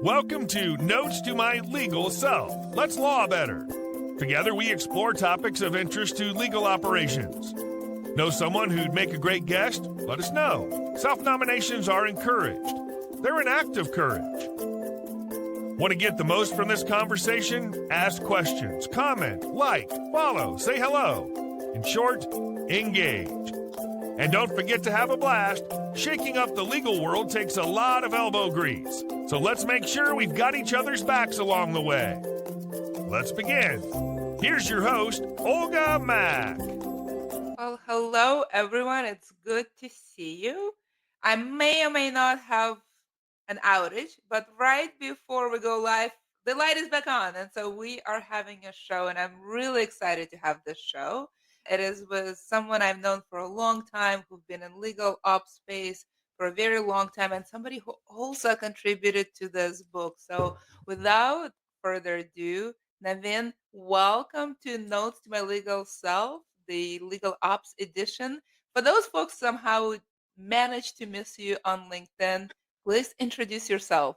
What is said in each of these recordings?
Welcome to Notes to My Legal Self. Let's law better. Together we explore topics of interest to legal operations. Know someone who'd make a great guest? Let us know. Self-nominations are encouraged. They're an act of courage. Want to get the most from this conversation? Ask questions, comment, like, follow, say hello. In short, engage. And don't forget to have a blast. Shaking up the legal world takes a lot of elbow grease. So let's make sure we've got each other's backs along the way. Let's begin. Here's your host, Olga Mack. Well, hello everyone. It's good to see you. I may or may not have an outage, but right before we go live, the light is back on. And so we are having a show, and I'm really excited to have this show. It is with someone I've known for a long time, who've been in legal ops space for a very long time, and somebody who also contributed to this book. So without further ado, Navin, welcome to Notes to My Legal Self, the Legal Ops edition. For those folks somehow managed to miss you on LinkedIn, please introduce yourself.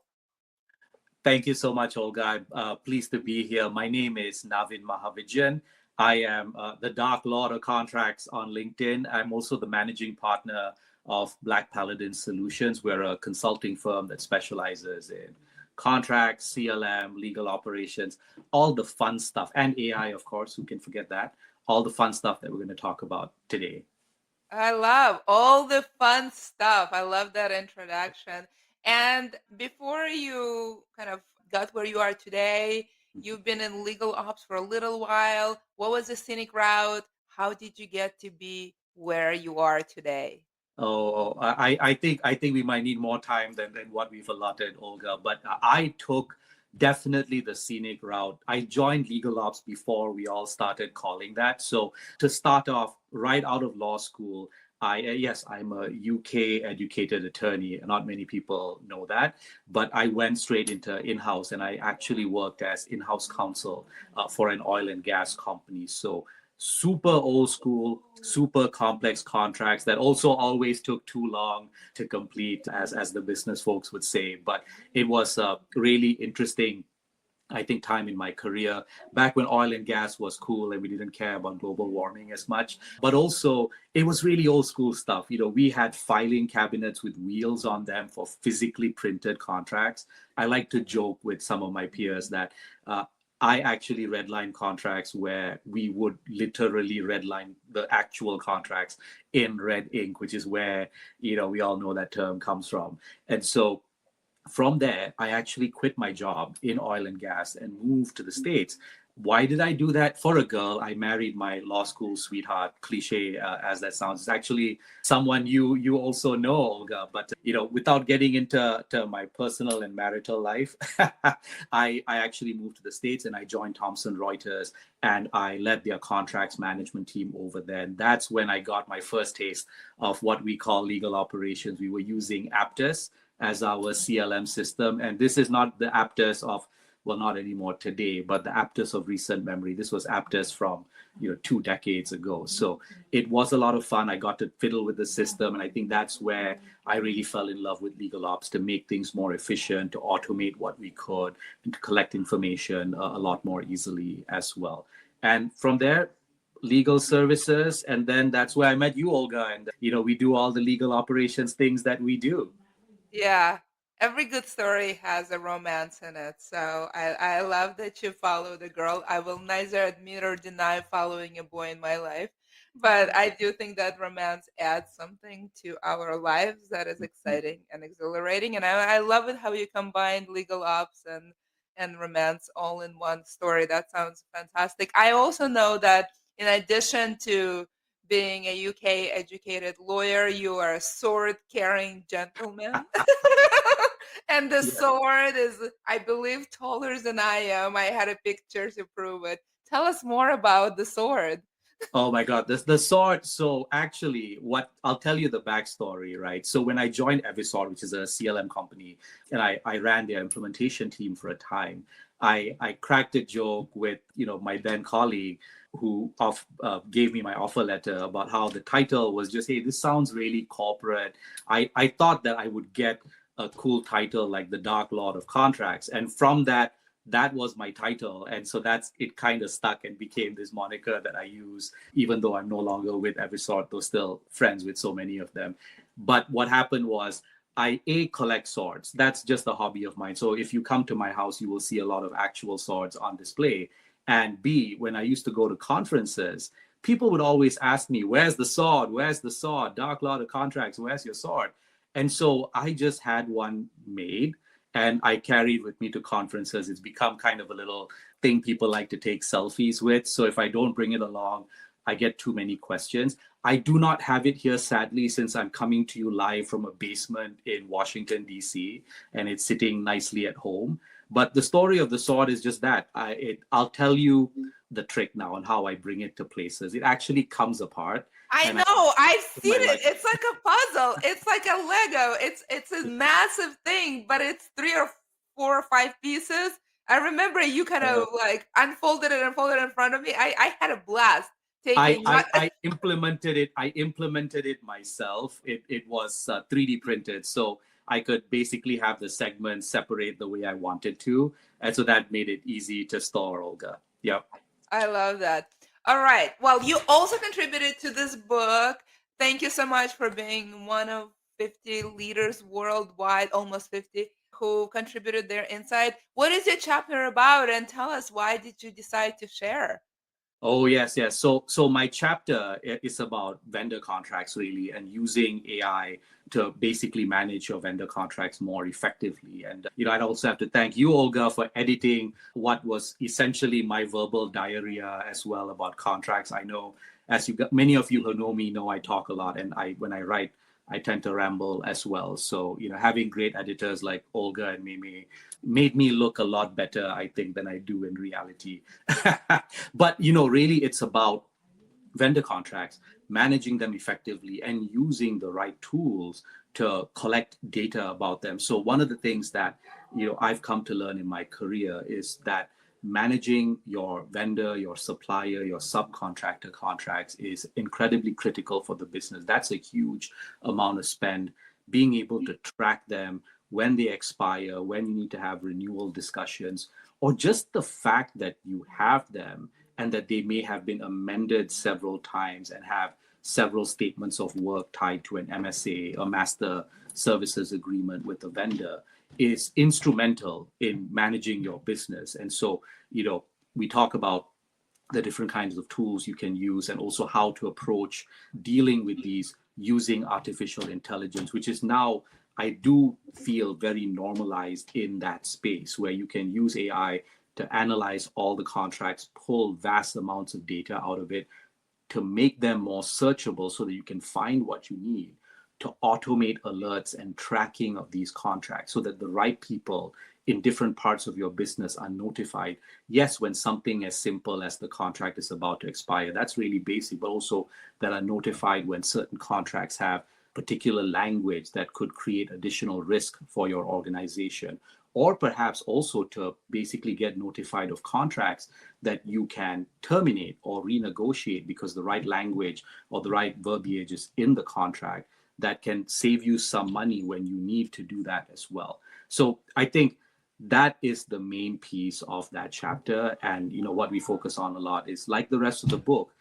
Thank you so much, Olga. I'm pleased to be here. My name is Navin Mahavijiyan. I am the Dark Lord of Contracts on LinkedIn. I'm also the managing partner of Black Paladin Solutions. We're a consulting firm that specializes in contracts, CLM, legal operations, all the fun stuff, and AI, of course, who can forget that, all the fun stuff that we're going to talk about today. I love all the fun stuff. I love that introduction. And before you kind of got where you are today, you've been in legal ops for a little while. What was the scenic route? How did you get to be where you are today? I think we might need more time than what we've allotted, Olga. But I took definitely the scenic route. I joined legal ops before we all started calling that. So to start off, right out of law school, I'm a UK educated attorney. Not many people know that, but I went straight into in-house, and I actually worked as in-house counsel for an oil and gas company. So super old school, super complex contracts that also always took too long to complete, as the business folks would say. But it was a really interesting, I think, time in my career back when oil and gas was cool and we didn't care about global warming as much. But also it was really old school stuff. You know, we had filing cabinets with wheels on them for physically printed contracts. I like to joke with some of my peers that I actually redline contracts where we would literally redline the actual contracts in red ink, which is where, we all know that term comes from. And so from there, I actually quit my job in oil and gas and moved to the States. Why did I do that? For a girl, I married my law school sweetheart, cliche as that sounds. It's actually someone you also know, Olga. But, without getting into my personal and marital life, I actually moved to the States and I joined Thomson Reuters, and I led their contracts management team over there. And that's when I got my first taste of what we call legal operations. We were using Aptus as our CLM system. And this is not the Aptus of, well, not anymore today, but the Aptus of recent memory. This was Aptus from 2 decades ago. So it was a lot of fun. I got to fiddle with the system. And I think that's where I really fell in love with legal ops, to make things more efficient, to automate what we could, and to collect information a lot more easily as well. And from there, legal services. And then that's where I met you, Olga. And, we do all the legal operations things that we do. Yeah, every good story has a romance in it. So I love that you followed a girl. I will neither admit or deny following a boy in my life, but I do think that romance adds something to our lives that is exciting and exhilarating. And I love it how you combined legal ops and romance all in one story. That sounds fantastic. I also know that in addition to being a UK educated lawyer, you are a sword carrying gentleman. And the sword is, I believe, taller than I am. I had a picture to prove it. Tell us more about the sword. Oh my God, the sword. So actually, what I'll tell you the backstory, right? So when I joined Evisort, which is a CLM company, and I ran their implementation team for a time, I cracked a joke with my then colleague who gave me my offer letter about how the title was just, hey, this sounds really corporate. I thought that I would get a cool title like the Dark Lord of Contracts. And from that, that was my title. And so that's it kind of stuck and became this moniker that I use, even though I'm no longer with Eversort, though still friends with so many of them. But what happened was I collect swords. That's just a hobby of mine. So if you come to my house, you will see a lot of actual swords on display. And B, when I used to go to conferences, people would always ask me, where's the sword? Where's the sword? Dark Lord of Contracts, where's your sword? And so I just had one made and I carried with me to conferences. It's become kind of a little thing people like to take selfies with. So if I don't bring it along, I get too many questions. I do not have it here, sadly, since I'm coming to you live from a basement in Washington, D.C., and it's sitting nicely at home. But the story of the sword is just that. I'll tell you the trick now on how I bring it to places. It actually comes apart. I And know, I've seen it. life. It's like a puzzle. It's like a Lego. It's a massive thing, but it's 3 or 4 or 5 pieces. I remember you kind of like unfolded it in front of me. I had a blast taking. I implemented it. I implemented it myself. It was 3D printed, so I could basically have the segments separate the way I wanted to, and so that made it easy to store, Olga. Yep. I love that. All right. Well, you also contributed to this book. Thank you so much for being one of 50 leaders worldwide, almost 50, who contributed their insight. What is your chapter about? And tell us, why did you decide to share? Oh yes, yes. So my chapter is about vendor contracts really, and using AI to basically manage your vendor contracts more effectively. And I'd also have to thank you, Olga, for editing what was essentially my verbal diarrhea as well about contracts. I know, as many of you who know me know, I talk a lot, and when I write, I tend to ramble as well. So having great editors like Olga and Mimi made me look a lot better, I think, than I do in reality. But really, it's about vendor contracts, managing them effectively, and using the right tools to collect data about them. So one of the things that I've come to learn in my career is that managing your vendor, your supplier, your subcontractor contracts is incredibly critical for the business. That's a huge amount of spend. Being able to track them, when they expire, when you need to have renewal discussions, or just the fact that you have them and that they may have been amended several times and have several statements of work tied to an MSA, a master services agreement with the vendor, is instrumental in managing your business. And so, we talk about the different kinds of tools you can use and also how to approach dealing with these using artificial intelligence, which is now, I do feel, very normalized in that space where you can use AI to analyze all the contracts, pull vast amounts of data out of it to make them more searchable so that you can find what you need, to automate alerts and tracking of these contracts so that the right people in different parts of your business are notified. Yes, when something as simple as the contract is about to expire, that's really basic, but also that are notified when certain contracts have particular language that could create additional risk for your organization, or perhaps also to basically get notified of contracts that you can terminate or renegotiate because the right language or the right verbiage is in the contract that can save you some money when you need to do that as well. So I think that is the main piece of that chapter. And what we focus on a lot is, like the rest of the book,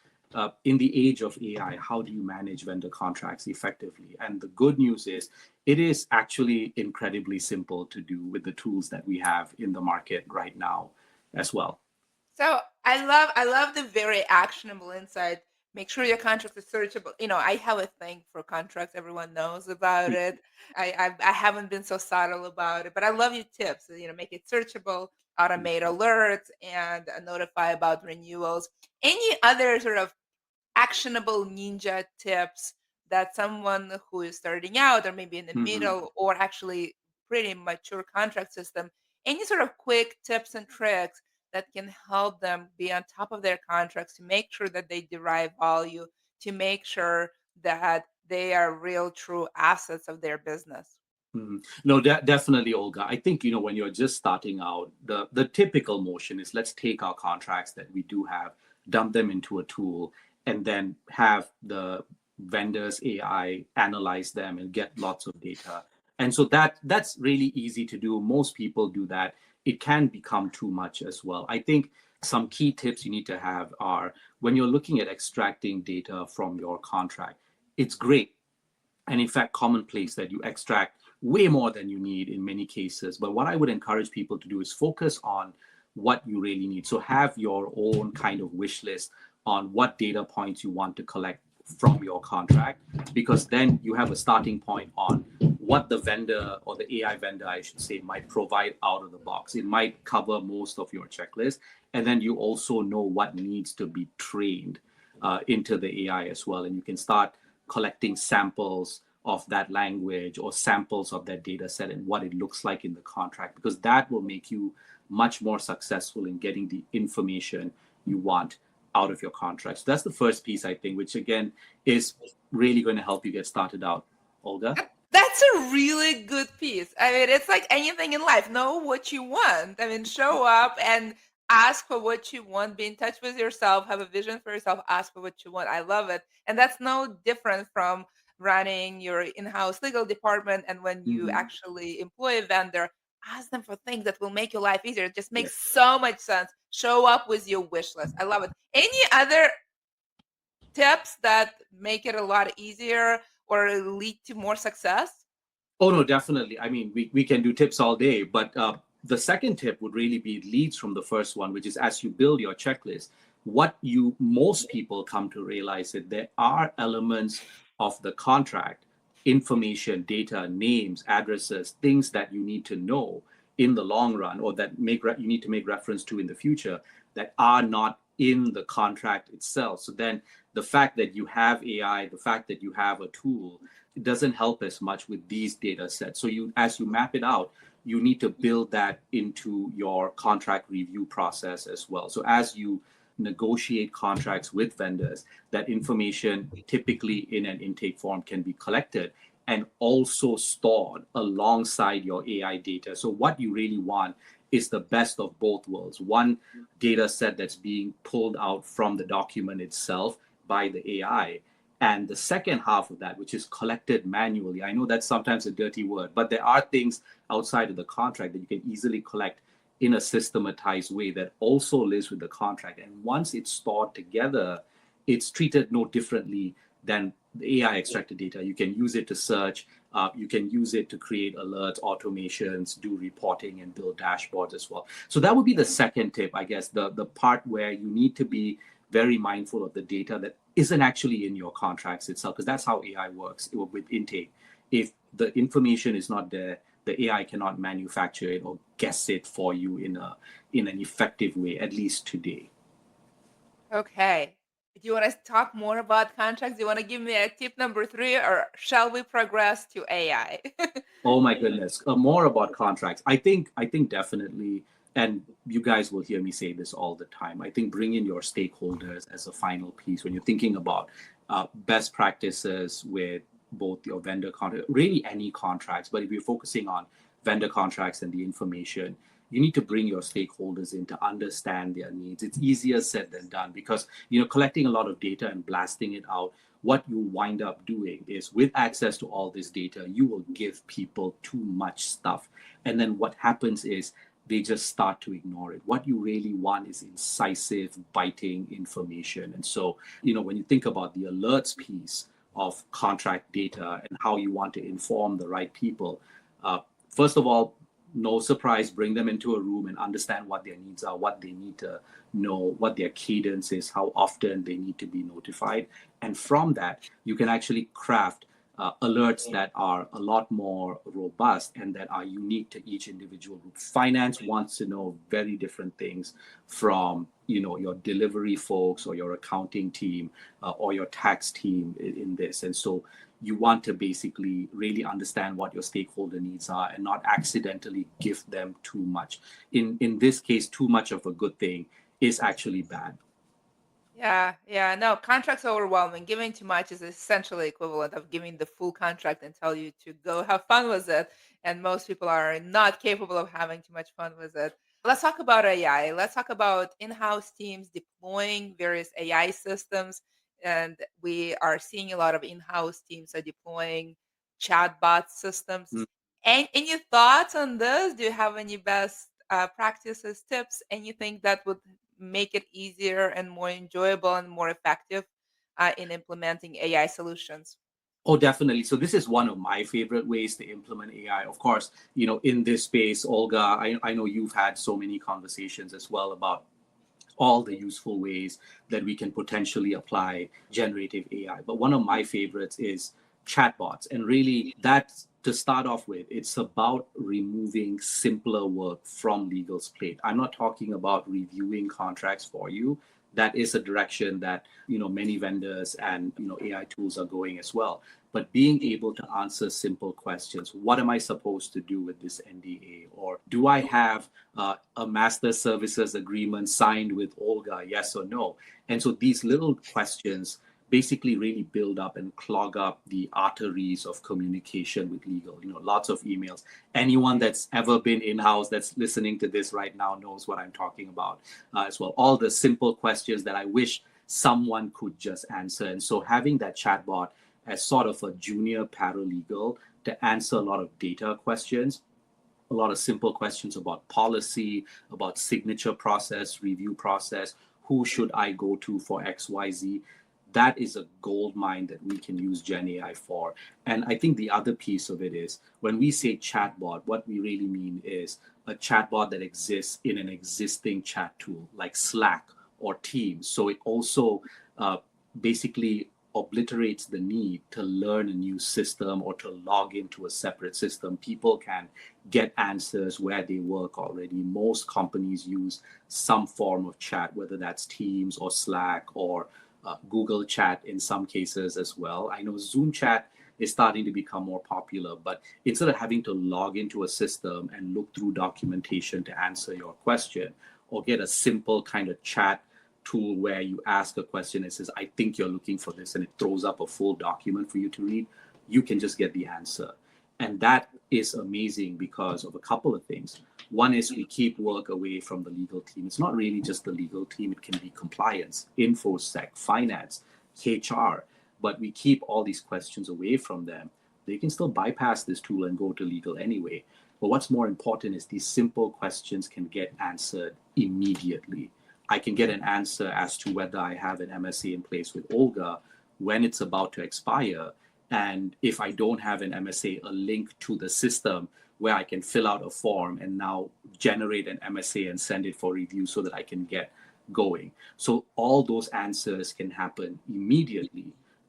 in the age of AI, how do you manage vendor contracts effectively? And the good news is it is actually incredibly simple to do with the tools that we have in the market right now as well. So I love the very actionable insight. Make sure your contract is searchable. I have a thing for contracts. Everyone knows about it. I haven't been so subtle about it, but I love your tips. Make it searchable, automate alerts, and notify about renewals. Any other sort of actionable ninja tips that someone who is starting out or maybe in the middle or actually pretty mature contract system, any sort of quick tips and tricks that can help them be on top of their contracts to make sure that they derive value, to make sure that they are real true assets of their business? No, definitely, Olga. I think, when you're just starting out, the typical motion is, let's take our contracts that we do have, dump them into a tool, and then have the vendors AI analyze them and get lots of data. And so that's really easy to do. Most people do that. It can become too much as well. I think some key tips you need to have are when you're looking at extracting data from your contract, it's great and in fact commonplace that you extract way more than you need in many cases. But what I would encourage people to do is focus on what you really need. So have your own kind of wish list on what data points you want to collect from your contract, because then you have a starting point on what the vendor, or the AI vendor I should say, might provide out of the box. It might cover most of your checklist, and then you also know what needs to be trained into the AI as well, and you can start collecting samples of that language or samples of that data set and what it looks like in the contract, because that will make you much more successful in getting the information you want out of your contract. So that's the first piece, I think, which again is really going to help you get started out. Olga? That's a really good piece. I mean, it's like anything in life. Know what you want. I mean, show up and ask for what you want. Be in touch with yourself. Have a vision for yourself. Ask for what you want. I love it. And that's no different from running your in-house legal department. And when you Mhm. actually employ a vendor, ask them for things that will make your life easier. It just Yeah. makes so much sense. Show up with your wish list. I love it. Any other tips that make it a lot easier or lead to more success? Oh no, definitely. I mean, we can do tips all day, but the second tip would really be leads from the first one, which is as you build your checklist, what you most people come to realize that there are elements of the contract, information, data, names, addresses, things that you need to know in the long run, or that you need to make reference to in the future, that are not in the contract itself. So then the fact that you have AI, the fact that you have a tool, it doesn't help as much with these data sets. So as you map it out, you need to build that into your contract review process as well. So as you negotiate contracts with vendors, that information typically in an intake form can be collected and also stored alongside your AI data. So what you really want is the best of both worlds. One data set that's being pulled out from the document itself by the AI, and the second half of that, which is collected manually. I know that's sometimes a dirty word, but there are things outside of the contract that you can easily collect in a systematized way that also lives with the contract. And once it's stored together, it's treated no differently than the AI extracted data. You can use it to search, you can use it to create alerts, automations, do reporting, and build dashboards as well. So that would be the second tip, I guess, the part where you need to be very mindful of the data that isn't actually in your contracts itself, because that's how AI works with intake. If the information is not there, the AI cannot manufacture it or guess it for you in an effective way, at least today. Okay. Do you want to talk more about contracts? Do you want to give me a tip number three, or shall we progress to AI? Oh my goodness, more about contracts. I think definitely, and you guys will hear me say this all the time. I think bring in your stakeholders as a final piece when you're thinking about best practices with both your vendor contract, really any contracts. But if you're focusing on vendor contracts and the information, you need to bring your stakeholders in to understand their needs. It's easier said than done, because collecting a lot of data and blasting it out, what you wind up doing is, with access to all this data, you will give people too much stuff. And then what happens is they just start to ignore it. What you really want is incisive, biting information. And so, when you think about the alerts piece of contract data and how you want to inform the right people, first of all, no surprise, bring them into a room and understand what their needs are, what they need to know, what their cadence is, how often they need to be notified. And from that, you can actually craft alerts that are a lot more robust and that are unique to each individual group. Finance wants to know very different things from your delivery folks or your accounting team or your tax team in this. And so you want to basically really understand what your stakeholder needs are and not accidentally give them too much. In this case, too much of a good thing is actually bad. Yeah, yeah. No, contract's overwhelming. Giving too much is essentially equivalent of giving the full contract and tell you to go have fun with it. And most people are not capable of having too much fun with it. Let's talk about AI. Let's talk about in-house teams deploying various AI systems. And we are seeing a lot of in-house teams are deploying chatbot systems. Any thoughts on this? Do you have any best practices, tips, anything that would make it easier and more enjoyable and more effective in implementing AI solutions? Oh, definitely. So this is one of my favorite ways to implement AI. Of course, in this space, Olga, I know you've had so many conversations as well about all the useful ways that we can potentially apply generative AI. But one of my favorites is chatbots. And really, that's to start off with, it's about removing simpler work from legal's plate. I'm not talking about reviewing contracts for you. That is a direction that many vendors and AI tools are going as well. But being able to answer simple questions: what am I supposed to do with this NDA? Or do I have a master services agreement signed with Olga? Yes or no? And so these little questions basically really build up and clog up the arteries of communication with legal. Lots of emails. Anyone that's ever been in-house that's listening to this right now knows what I'm talking about as well. All the simple questions that I wish someone could just answer. And so having that chatbot as sort of a junior paralegal to answer a lot of data questions, a lot of simple questions about policy, about signature process, review process, who should I go to for XYZ. That is a gold mine that we can use Gen AI for. And I think the other piece of it is when we say chatbot, what we really mean is a chatbot that exists in an existing chat tool like Slack or Teams. So it also basically obliterates the need to learn a new system or to log into a separate system. People can get answers where they work already. Most companies use some form of chat, whether that's Teams or Slack or Google Chat in some cases as well. I know Zoom Chat is starting to become more popular, but instead of having to log into a system and look through documentation to answer your question or get a simple kind of chat tool where you ask a question, it says, I think you're looking for this, and it throws up a full document for you to read, you can just get the answer. And that is amazing because of a couple of things. One is we keep work away from the legal team. It's not really just the legal team. It can be compliance, InfoSec, finance, HR, but we keep all these questions away from them. They can still bypass this tool and go to legal anyway. But what's more important is these simple questions can get answered immediately. I can get an answer as to whether I have an MSA in place with Olga when it's about to expire. And if I don't have an MSA, a link to the system where I can fill out a form and now generate an MSA and send it for review so that I can get going. So all those answers can happen immediately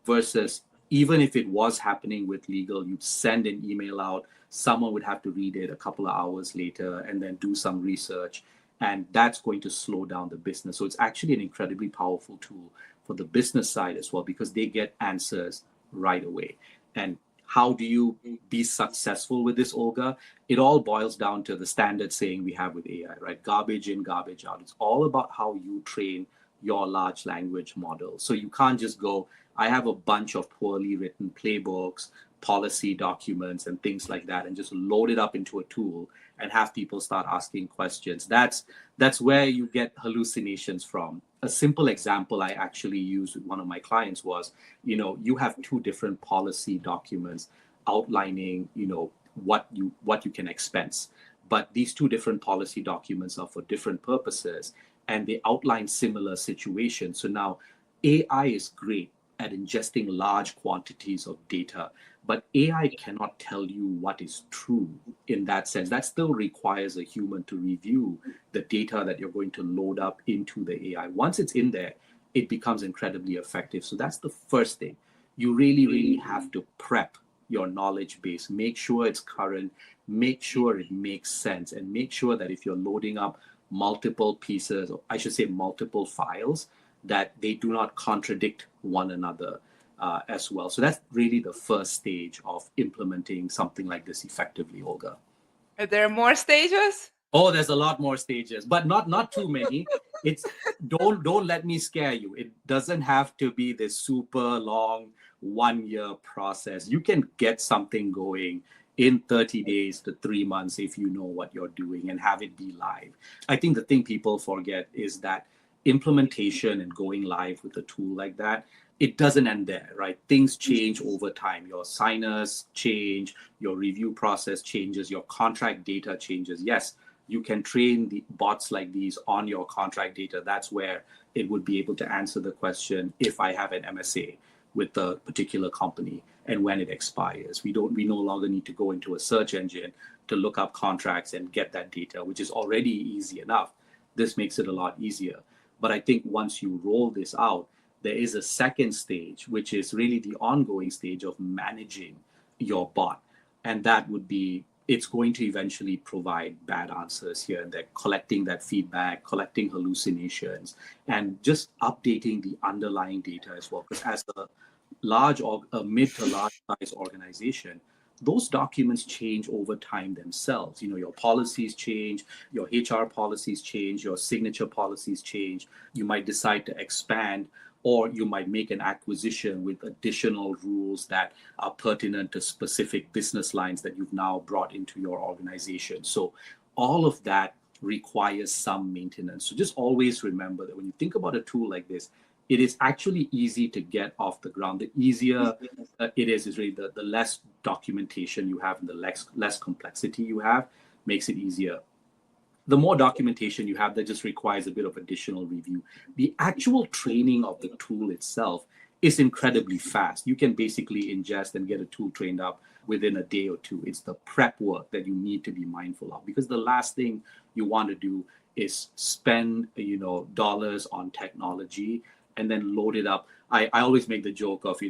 versus even if it was happening with legal, you'd send an email out, someone would have to read it a couple of hours later and then do some research. And that's going to slow down the business. So it's actually an incredibly powerful tool for the business side as well, because they get answers right away. And how do you be successful with this, Olga? It all boils down to the standard saying we have with AI, right? Garbage in, garbage out. It's all about how you train your large language model. So you can't just go, I have a bunch of poorly written playbooks, policy documents, and things like that, and just load it up into a tool and have people start asking questions. That's where you get hallucinations from. A simple example I actually used with one of my clients was, you have two different policy documents outlining, what you can expense. But these two different policy documents are for different purposes and they outline similar situations. So now AI is great at ingesting large quantities of data, but AI cannot tell you what is true in that sense. That still requires a human to review the data that you're going to load up into the AI. Once it's in there, it becomes incredibly effective. So that's the first thing. You really, really have to prep your knowledge base, make sure it's current, make sure it makes sense, and make sure that if you're loading up multiple pieces, or I should say multiple files, that they do not contradict one another as well. So that's really the first stage of implementing something like this effectively, Olga. Are there more stages? Oh, there's a lot more stages, but not too many. It's don't let me scare you. It doesn't have to be this super long 1-year process. You can get something going in 30 days to 3 months if you know what you're doing and have it be live. I think the thing people forget is that implementation and going live with a tool like that, it doesn't end there, right? Things change over time. Your signers change, your review process changes, your contract data changes. Yes, you can train the bots like these on your contract data. That's where it would be able to answer the question, if I have an MSA with a particular company and when it expires. We no longer need to go into a search engine to look up contracts and get that data, which is already easy enough. This makes it a lot easier. But I think once you roll this out, there is a second stage, which is really the ongoing stage of managing your bot. And that would be, it's going to eventually provide bad answers here and there, collecting that feedback, collecting hallucinations, and just updating the underlying data as well. Because as a mid to large size organization, those documents change over time themselves. Your policies change, your HR policies change, your signature policies change. You might decide to expand, or you might make an acquisition with additional rules that are pertinent to specific business lines that you've now brought into your organization. So all of that requires some maintenance. So just always remember that when you think about a tool like this, it is actually easy to get off the ground. The easier it is really the less documentation you have and the less complexity you have makes it easier. The more documentation you have, that just requires a bit of additional review. The actual training of the tool itself is incredibly fast. You can basically ingest and get a tool trained up within a day or two. It's the prep work that you need to be mindful of, because the last thing you want to do is spend dollars on technology and then load it up. I always make the joke of,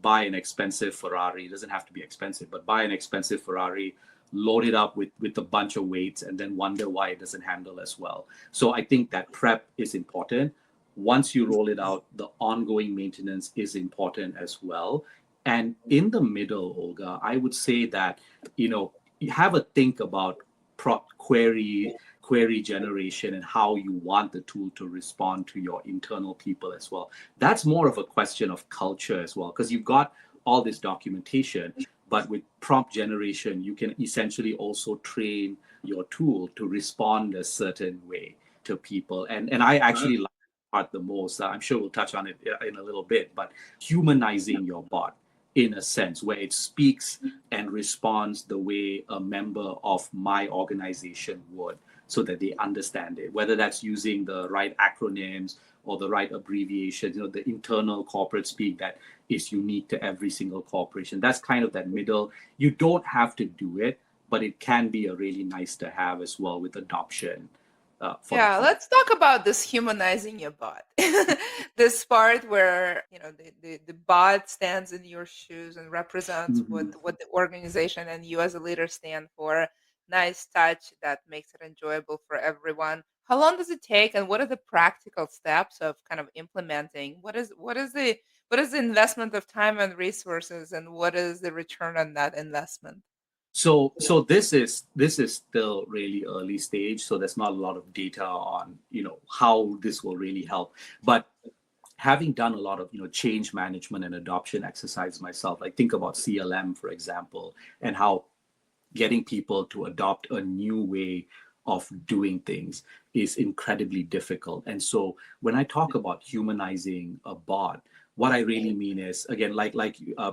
buy an expensive Ferrari. It doesn't have to be expensive, but buy an expensive Ferrari, load it up with a bunch of weights, and then wonder why it doesn't handle as well. So I think that prep is important. Once you roll it out, the ongoing maintenance is important as well. And in the middle, Olga, I would say that, you have a think about query generation and how you want the tool to respond to your internal people as well. That's more of a question of culture as well, because you've got all this documentation, but with prompt generation, you can essentially also train your tool to respond a certain way to people. And I actually like that part the most. I'm sure we'll touch on it in a little bit, but humanizing your bot in a sense where it speaks and responds the way a member of my organization would, so that they understand it, whether that's using the right acronyms or the right abbreviations, the internal corporate speak that is unique to every single corporation. That's kind of that middle. You don't have to do it, but it can be a really nice to have as well with adoption. Yeah, let's talk about this humanizing your bot. This part where the bot stands in your shoes and represents what the organization and you as a leader stand for. Nice touch that makes it enjoyable for everyone. How long does it take, and what are the practical steps of kind of implementing? What is the investment of time and resources, and what is the return on that investment? So this is still really early stage. So there's not a lot of data on how this will really help. But having done a lot of change management and adoption exercise myself, I think about CLM, for example, and how getting people to adopt a new way of doing things is incredibly difficult. And so when I talk about humanizing a bot, what I really mean is, again, like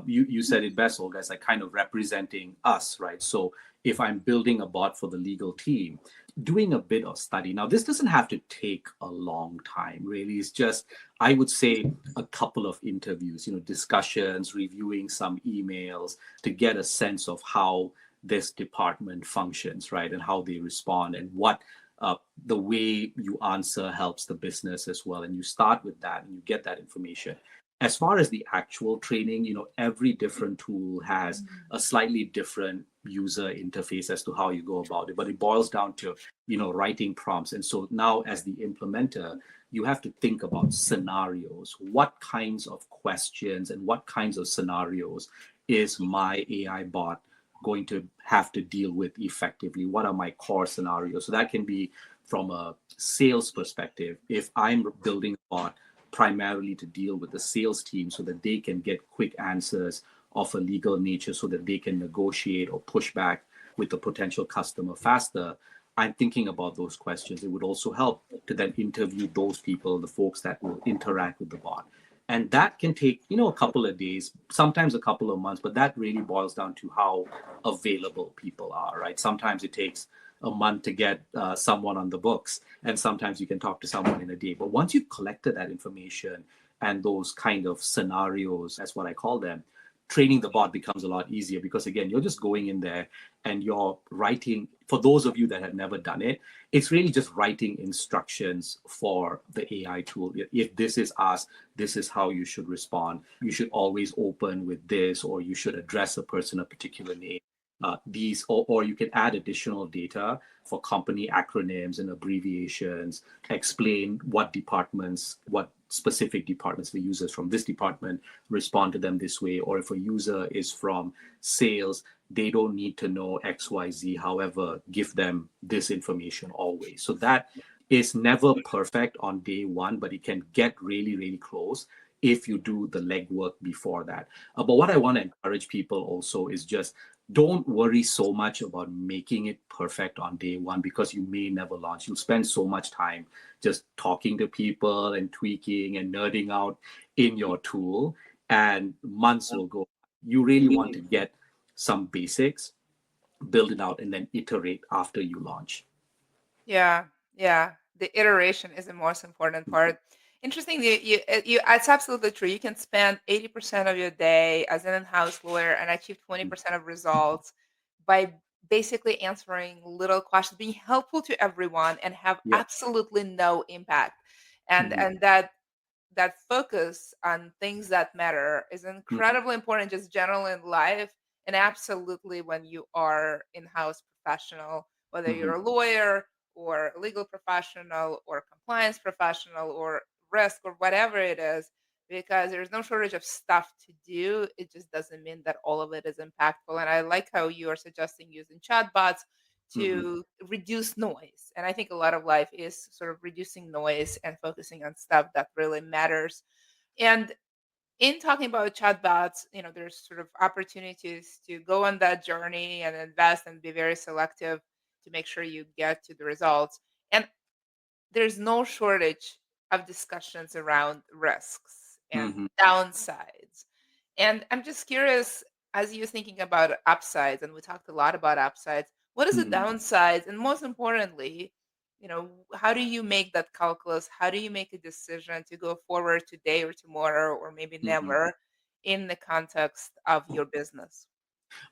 you said it best, Olga, it's like kind of representing us, right? So if I'm building a bot for the legal team, doing a bit of study. Now, this doesn't have to take a long time, really. It's just, I would say, a couple of interviews, discussions, reviewing some emails to get a sense of how this department functions, right? And how they respond, and what the way you answer helps the business as well. And you start with that and you get that information. As far as the actual training, every different tool has a slightly different user interface as to how you go about it, but it boils down to, writing prompts. And so now as the implementer, you have to think about scenarios. What kinds of questions and what kinds of scenarios is my AI bot going to have to deal with effectively? What are my core scenarios? So that can be from a sales perspective. If I'm building a bot primarily to deal with the sales team so that they can get quick answers of a legal nature so that they can negotiate or push back with the potential customer faster, I'm thinking about those questions. It would also help to then interview those people, the folks that will interact with the bot. And that can take, a couple of days, sometimes a couple of months, but that really boils down to how available people are, right? Sometimes it takes a month to get someone on the books, and sometimes you can talk to someone in a day. But once you've collected that information and those kind of scenarios, that's what I call them, training the bot becomes a lot easier, because again, you're just going in there and you're writing. For those of you that have never done it, it's really just writing instructions for the AI tool. If this is asked, this is how you should respond. You should always open with this, or you should address a person a particular name. Or you can add additional data for company acronyms and abbreviations, explain what specific departments the users from this department respond to them this way. Or if a user is from sales, they don't need to know XYZ. However, give them this information always. So that is never perfect on day one, but it can get really, really close if you do the legwork before that. But what I want to encourage people also is just don't worry so much about making it perfect on day one, because you may never launch. You'll spend so much time just talking to people and tweaking and nerding out in your tool, and months will go. You really want to get some basics, build it out, and then iterate after you launch. Yeah, yeah. The iteration is the most important part. Interesting. It's absolutely true. You can spend 80% of your day as an in-house lawyer and achieve 20% of results by basically answering little questions, being helpful to everyone, and have Yeah. absolutely no impact. And Mhm. and that focus on things that matter is incredibly important, just generally in life, and absolutely when you are in-house professional, whether Mhm. you're a lawyer or a legal professional or compliance professional or risk or whatever it is, because there's no shortage of stuff to do. It just doesn't mean that all of it is impactful. And I like how you are suggesting using chatbots Mhm. to reduce noise. And I think a lot of life is sort of reducing noise and focusing on stuff that really matters. And in talking about chatbots, there's sort of opportunities to go on that journey and invest and be very selective to make sure you get to the results. And there's no shortage of discussions around risks and Mhm. downsides. And I'm just curious, as you're thinking about upsides, and we talked a lot about upsides, what is the Mhm. downsides? And most importantly, how do you make that calculus? How do you make a decision to go forward today or tomorrow or maybe Mhm. never in the context of your business?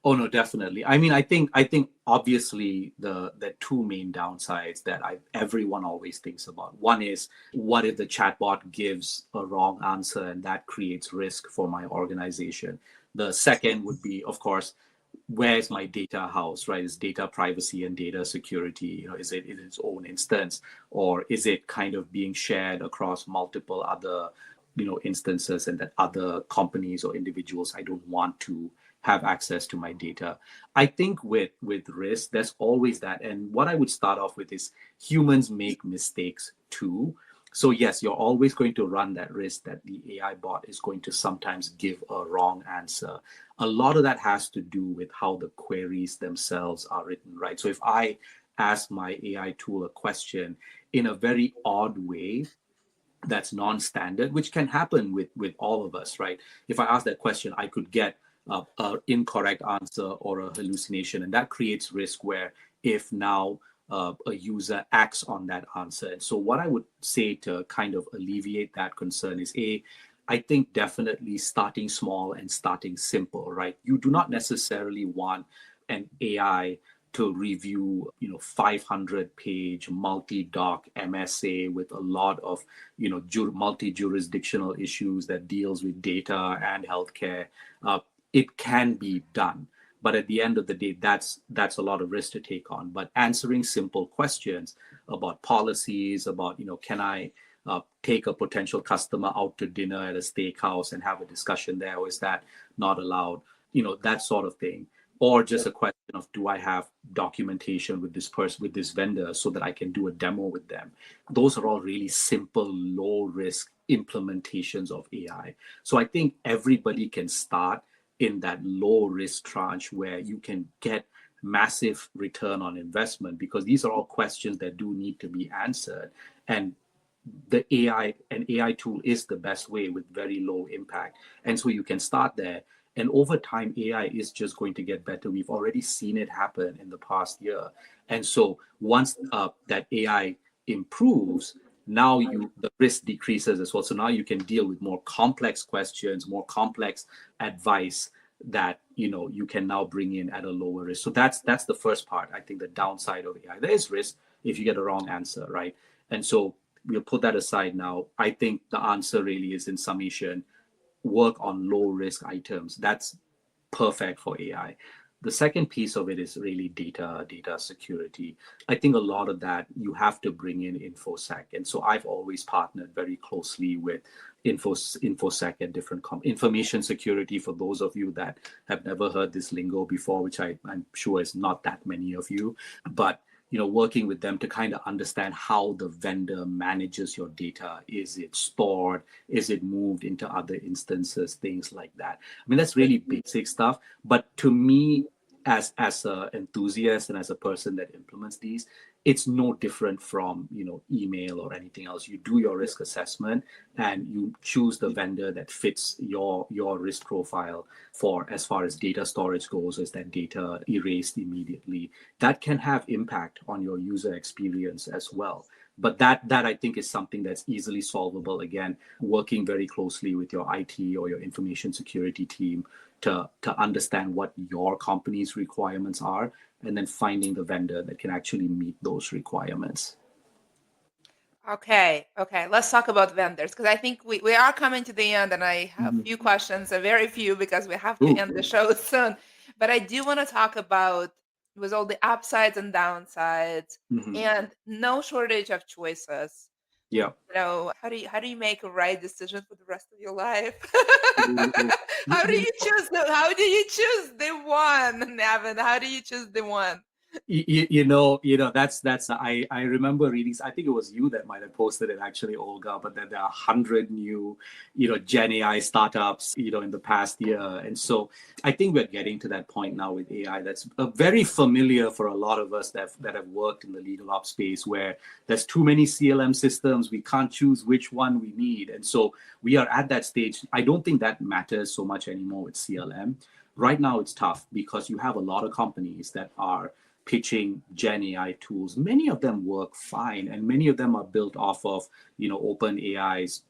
Oh no, definitely. I mean, I think obviously the two main downsides that everyone always thinks about. One is, what if the chatbot gives a wrong answer and that creates risk for my organization? The second would be, of course, where's my data house, right? Is data privacy and data security, is it in its own instance, or is it kind of being shared across multiple other, instances, and that other companies or individuals, I don't want to have access to my data. I think with risk, there's always that. And what I would start off with is, humans make mistakes too. So yes, you're always going to run that risk that the AI bot is going to sometimes give a wrong answer. A lot of that has to do with how the queries themselves are written, right? So if I ask my AI tool a question in a very odd way that's non-standard, which can happen with all of us, right? If I ask that question, I could get an incorrect answer or a hallucination, and that creates risk where, if now a user acts on that answer. And so what I would say to kind of alleviate that concern is, I think definitely starting small and starting simple, right? You do not necessarily want an AI to review 500-page multi-doc MSA with a lot of multi-jurisdictional issues that deals with data and healthcare. It can be done, but at the end of the day, that's a lot of risk to take on. But answering simple questions about policies, about can I take a potential customer out to dinner at a steakhouse and have a discussion there, or is that not allowed, that sort of thing. Or just a question of, do I have documentation with this person, with this vendor, so that I can do a demo with them? Those are all really simple, low risk implementations of AI. So I think everybody can start in that low risk tranche where you can get massive return on investment, because these are all questions that do need to be answered. And the an AI tool is the best way with very low impact. And so you can start there. And over time, AI is just going to get better. We've already seen it happen in the past year. And so once that AI improves, now the risk decreases as well. So now you can deal with more complex questions, more complex advice that you can now bring in at a lower risk. So that's the first part. I think the downside of AI. There is risk if you get a wrong answer, right? And so we'll put that aside now. I think the answer really is, in summation, work on low risk items. That's perfect for AI. The second piece of it is really data security. I think a lot of that you have to bring in InfoSec. And so I've always partnered very closely with InfoSec and different information security. For those of you that have never heard this lingo before, which I'm sure is not that many of you, but working with them to kind of understand how the vendor manages your data. Is it stored? Is it moved into other instances? Things like that. I mean, that's really basic stuff. But to me, as an enthusiast and as a person that implements these, it's no different from email or anything else. You do your risk assessment and you choose the vendor that fits your risk profile for as far as data storage goes. Is that data erased immediately? That can have impact on your user experience as well. But that I think is something that's easily solvable. Again, working very closely with your IT or your information security team to understand what your company's requirements are, and then finding the vendor that can actually meet those requirements. Okay, let's talk about vendors, because I think we are coming to the end, and I have a few questions, a very few, because we have to end the show soon. But I do want to talk about, with all the upsides and downsides, and no shortage of choices. Yeah. How do you make a right decision for the rest of your life? How do you choose the one, Navin? How do you choose the one? That's I remember reading, I think it was you that might have posted it actually, Olga, but that there are 100 new Gen AI startups in the past year. And so I think we're getting to that point now with AI that's very familiar for a lot of us that have worked in the legal ops space, where there's too many CLM systems, we can't choose which one we need. And so we are at that stage. I don't think that matters so much anymore with CLM. Right now it's tough because you have a lot of companies that are pitching Gen AI tools. Many of them work fine, and many of them are built off of OpenAI's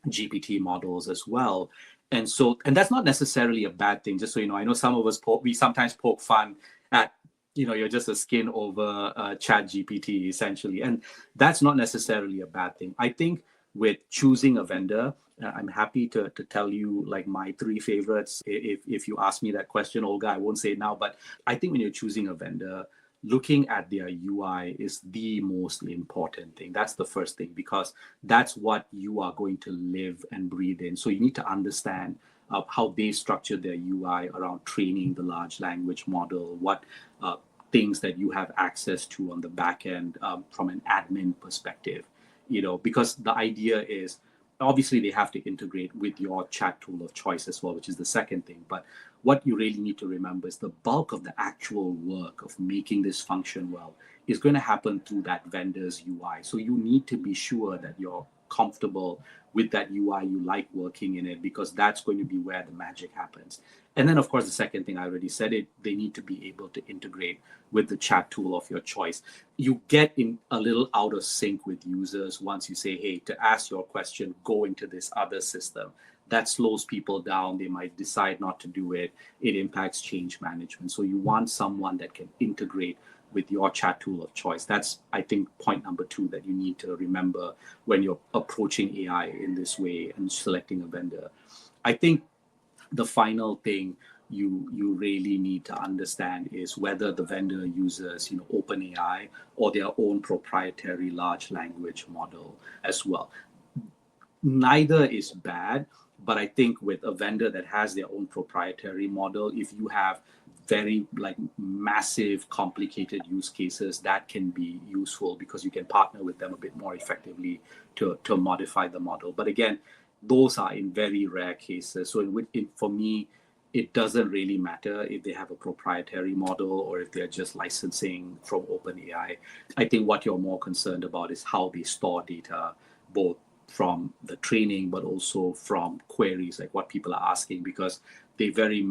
GPT models as well. And that's not necessarily a bad thing. Just so you know, I know some of us we sometimes poke fun at you're just a skin over Chat GPT essentially, and that's not necessarily a bad thing. I think with choosing a vendor, I'm happy to tell you like my 3 favorites. If you ask me that question, Olga, I won't say it now, but I think when you're choosing a vendor, looking at their UI is the most important thing. That's the first thing, because that's what you are going to live and breathe in. So you need to understand how they structure their UI around training the large language model, what things that you have access to on the back end from an admin perspective, because the idea is, obviously they have to integrate with your chat tool of choice as well, which is the second thing. But what you really need to remember is the bulk of the actual work of making this function well is going to happen through that vendor's UI. So you need to be sure that you're comfortable with that UI, you like working in it, because that's going to be where the magic happens. And then, of course, the second thing, I already said it, they need to be able to integrate with the chat tool of your choice. You get in a little out of sync with users once you say, hey, to ask your question, go into this other system. That slows people down. They might decide not to do it. It impacts change management. So you want someone that can integrate with your chat tool of choice. That's, I think, point number 2 that you need to remember when you're approaching AI in this way and selecting a vendor. I think the final thing you really need to understand is whether the vendor uses OpenAI or their own proprietary large language model as well. Neither is bad, but I think with a vendor that has their own proprietary model, if you have very massive complicated use cases, that can be useful because you can partner with them a bit more effectively to modify the model. But again, those are in very rare cases. So for me, it doesn't really matter if they have a proprietary model or if they're just licensing from OpenAI. I think what you're more concerned about is how they store data, both from the training, but also from queries, like what people are asking, because they very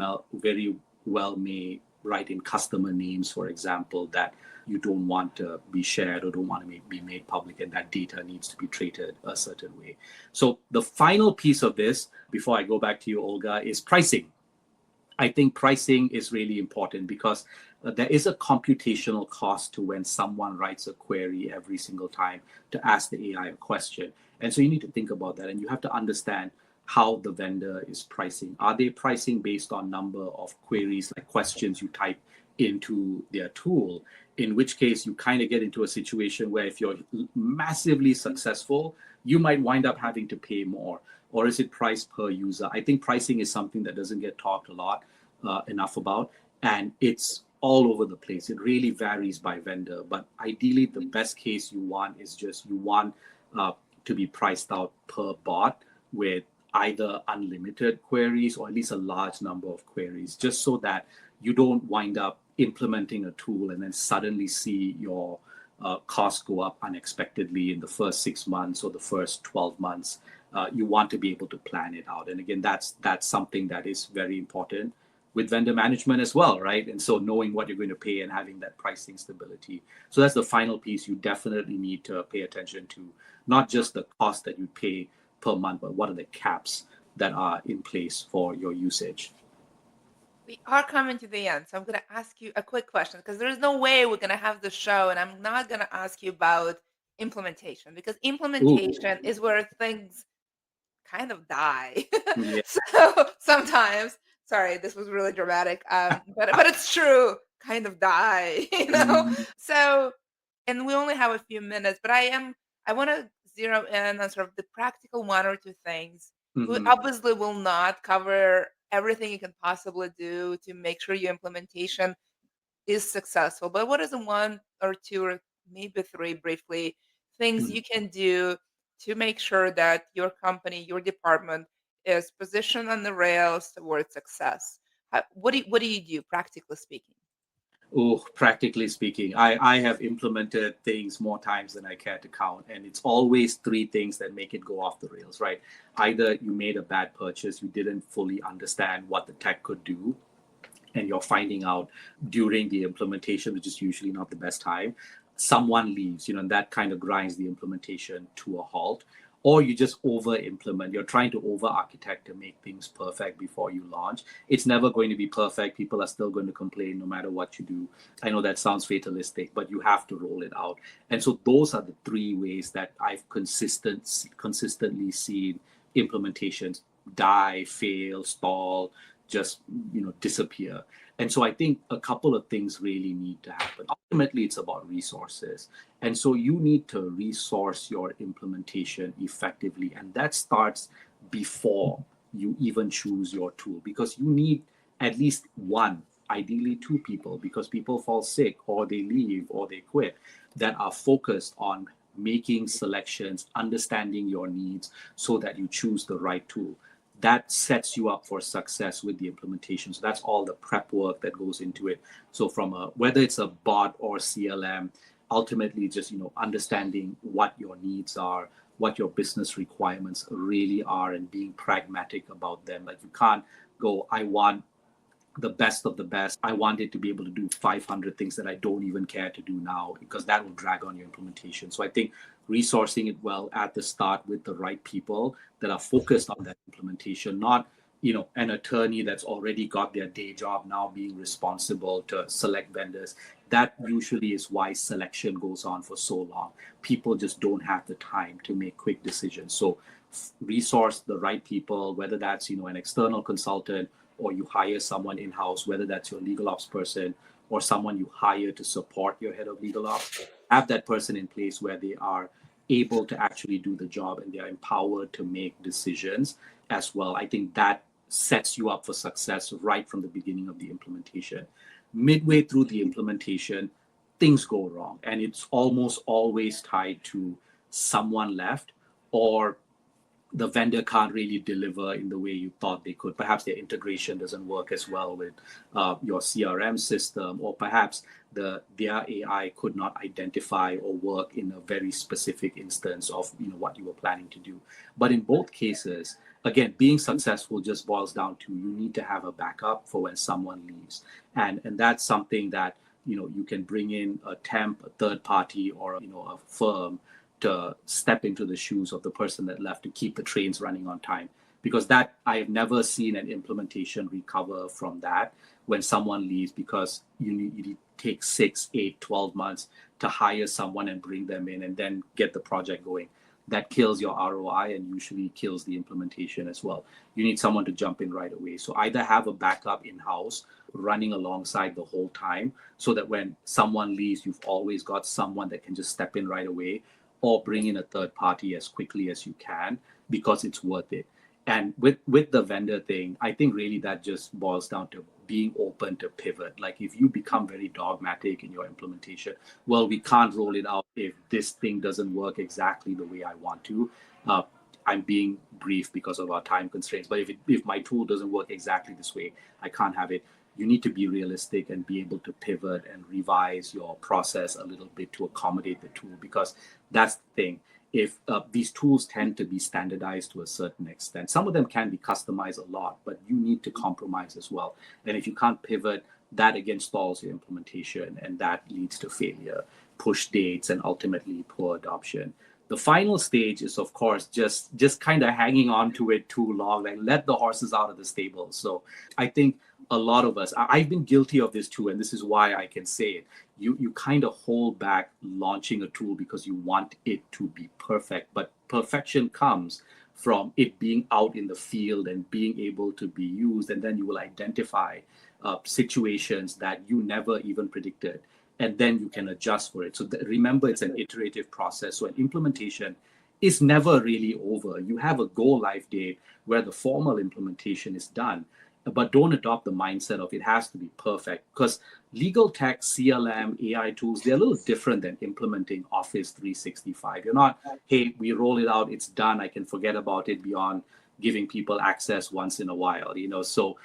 well may write in customer names, for example, that you don't want to be shared or don't want to be made public, and that data needs to be treated a certain way. So the final piece of this, before I go back to you, Olga, is pricing. I think pricing is really important because there is a computational cost to when someone writes a query every single time to ask the AI a question. And so you need to think about that, and you have to understand how the vendor is pricing. Are they pricing based on number of queries, like questions you type into their tool? In which case you kind of get into a situation where if you're massively successful, you might wind up having to pay more. Or is it price per user? I think pricing is something that doesn't get talked a lot enough about, and it's all over the place. It really varies by vendor, but ideally the best case you want is just you want to be priced out per bot with either unlimited queries or at least a large number of queries, just so that you don't wind up implementing a tool and then suddenly see your costs go up unexpectedly in the first 6 months or the first 12 months. You want to be able to plan it out. And again, that's something that is very important with vendor management as well, right? And so knowing what you're going to pay and having that pricing stability. So that's the final piece you definitely need to pay attention to, not just the cost that you pay per month, but what are the caps that are in place for your usage. We are coming to the end, so I'm going to ask you a quick question because there is no way we're going to have the show, and I'm not going to ask you about implementation because Ooh, implementation is where things kind of die. yeah. So sometimes, sorry, this was really dramatic, but it's true, kind of die, you know. Mm, So, and we only have a few minutes, but I want to zero in on sort of the practical one or two things. We mhm, obviously will not cover everything you can possibly do to make sure your implementation is successful. But what is the one or two or maybe three briefly things mhm. you can do to make sure that your company, your department is positioned on the rails towards success? What do you do practically speaking? Oh, practically speaking, I have implemented things more times than I care to count. And it's always three things that make it go off the rails, right? Either you made a bad purchase, you didn't fully understand what the tech could do, and you're finding out during the implementation, which is usually not the best time. Someone leaves, and that kind of grinds the implementation to a halt. Or you just over implement. You're trying to over architect to make things perfect before you launch. It's never going to be perfect. People are still going to complain no matter what you do. I know that sounds fatalistic, but you have to roll it out. And so those are the three ways that I've consistently seen implementations die, fail, stall, just disappear. And so I think a couple of things really need to happen. Ultimately, it's about resources. And so you need to resource your implementation effectively. And that starts before you even choose your tool, because you need at least one, ideally two people, because people fall sick or they leave or they quit, that are focused on making selections, understanding your needs so that you choose the right tool. That sets you up for success with the implementation. So that's all the prep work that goes into it. So from whether it's a bot or CLM, ultimately just understanding what your needs are, what your business requirements really are, and being pragmatic about them. Like you can't go, I want the best of the best. I want it to be able to do 500 things that I don't even care to do now, because that will drag on your implementation. So I think resourcing it well at the start with the right people that are focused on that implementation, not an attorney that's already got their day job now being responsible to select vendors. That usually is why selection goes on for so long. People just don't have the time to make quick decisions. So resource the right people, whether that's an external consultant, or you hire someone in-house, whether that's your legal ops person or someone you hire to support your head of legal ops. Have that person in place where they are able to actually do the job and they are empowered to make decisions as well. I think that sets you up for success right from the beginning of the implementation. Midway through the implementation, things go wrong, and it's almost always tied to someone left, or the vendor can't really deliver in the way you thought they could. Perhaps their integration doesn't work as well with your CRM system, or perhaps their AI could not identify or work in a very specific instance of what you were planning to do. But in both cases, again, being successful just boils down to you need to have a backup for when someone leaves, and that's something that you can bring in a temp, a third party, or a firm to step into the shoes of the person that left to keep the trains running on time. Because that, I've never seen an implementation recover from that when someone leaves, because you take 6, 8, 12 months to hire someone and bring them in and then get the project going. That kills your ROI and usually kills the implementation as well. You need someone to jump in right away. So either have a backup in-house running alongside the whole time, so that when someone leaves, you've always got someone that can just step in right away, or bring in a third party as quickly as you can, because it's worth it. And with the vendor thing, I think really that just boils down to being open to pivot. Like if you become very dogmatic in your implementation, well, we can't roll it out if this thing doesn't work exactly the way I want to. I'm being brief because of our time constraints, but if my tool doesn't work exactly this way, I can't have it. You need to be realistic and be able to pivot and revise your process a little bit to accommodate the tool, because that's the thing. If these tools tend to be standardized to a certain extent, some of them can be customized a lot, but you need to compromise as well. And if you can't pivot, that again stalls your implementation, and that leads to failure, push dates, and ultimately poor adoption. The final stage is, of course, just kind of hanging on to it too long, like let the horses out of the stable. So I think a lot of us, I've been guilty of this too, and this is why I can say it. You kind of hold back launching a tool because you want it to be perfect, but perfection comes from it being out in the field and being able to be used, and then you will identify situations that you never even predicted, and then you can adjust for it. So remember, it's an iterative process. So an implementation is never really over. You have a go live date where the formal implementation is done, but don't adopt the mindset of it has to be perfect, because legal tech, CLM, AI tools, they're a little different than implementing Office 365. You're not, hey, we roll it out, it's done, I can forget about it beyond giving people access once in a while, So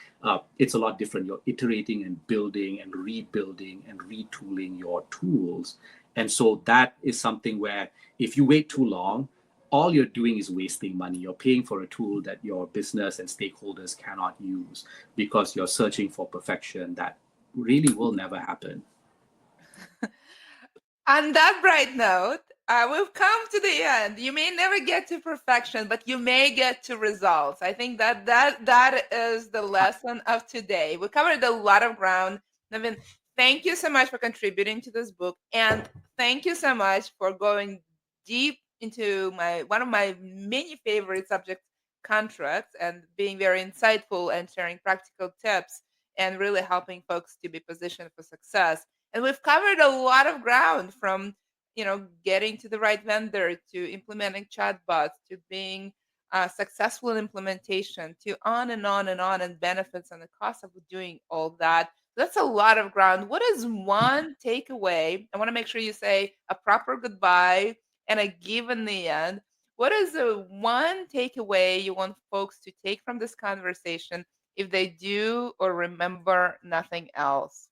it's a lot different. You're iterating and building and rebuilding and retooling your tools. And so that is something where if you wait too long, all you're doing is wasting money. You're paying for a tool that your business and stakeholders cannot use because you're searching for perfection that really will never happen. On that bright note, we've come to the end. You may never get to perfection, but you may get to results. I think that is the lesson of today. We covered a lot of ground. Navin, thank you so much for contributing to this book, and thank you so much for going deep into one of my many favorite subjects, contracts, and being very insightful and sharing practical tips and really helping folks to be positioned for success. And we've covered a lot of ground, from getting to the right vendor, to implementing chatbots, to being successful in implementation, to on and on and on, and benefits and the cost of doing all that. That's a lot of ground. What is one takeaway? I want to make sure you say a proper goodbye and a give in the end. What is the one takeaway you want folks to take from this conversation if they do or remember nothing else?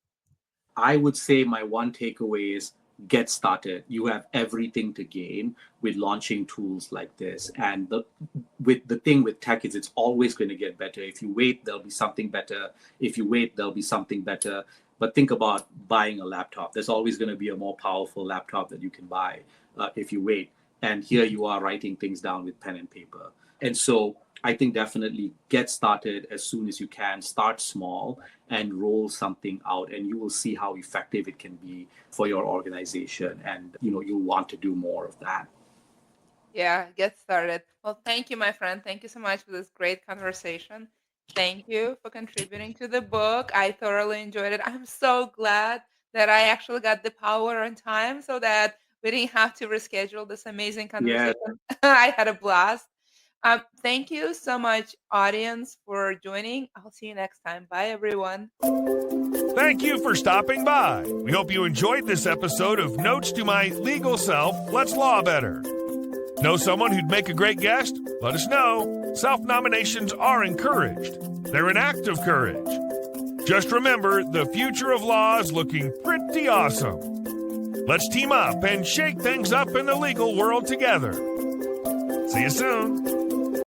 I would say my one takeaway is get started. You have everything to gain with launching tools like this. And the thing with tech is it's always going to get better. If you wait, there'll be something better. If you wait, there'll be something better. But think about buying a laptop. There's always going to be a more powerful laptop that you can buy if you wait. And here you are writing things down with pen and paper. And so I think definitely get started as soon as you can. Start small and roll something out, and you will see how effective it can be for your organization. And you'll want to do more of that. Yeah, get started. Well, thank you, my friend. Thank you so much for this great conversation. Thank you for contributing to the book. I thoroughly enjoyed it. I'm so glad that I actually got the power and time so that we didn't have to reschedule this amazing Yeah. conversation. I had a blast. Thank you so much, audience, for joining. I'll see you next time. Bye, everyone. Thank you for stopping by. We hope you enjoyed this episode of Notes to My Legal Self, Let's Law Better. Know someone who'd make a great guest? Let us know. Self-nominations are encouraged. They're an act of courage. Just remember, the future of law is looking pretty awesome. Let's team up and shake things up in the legal world together. See you soon.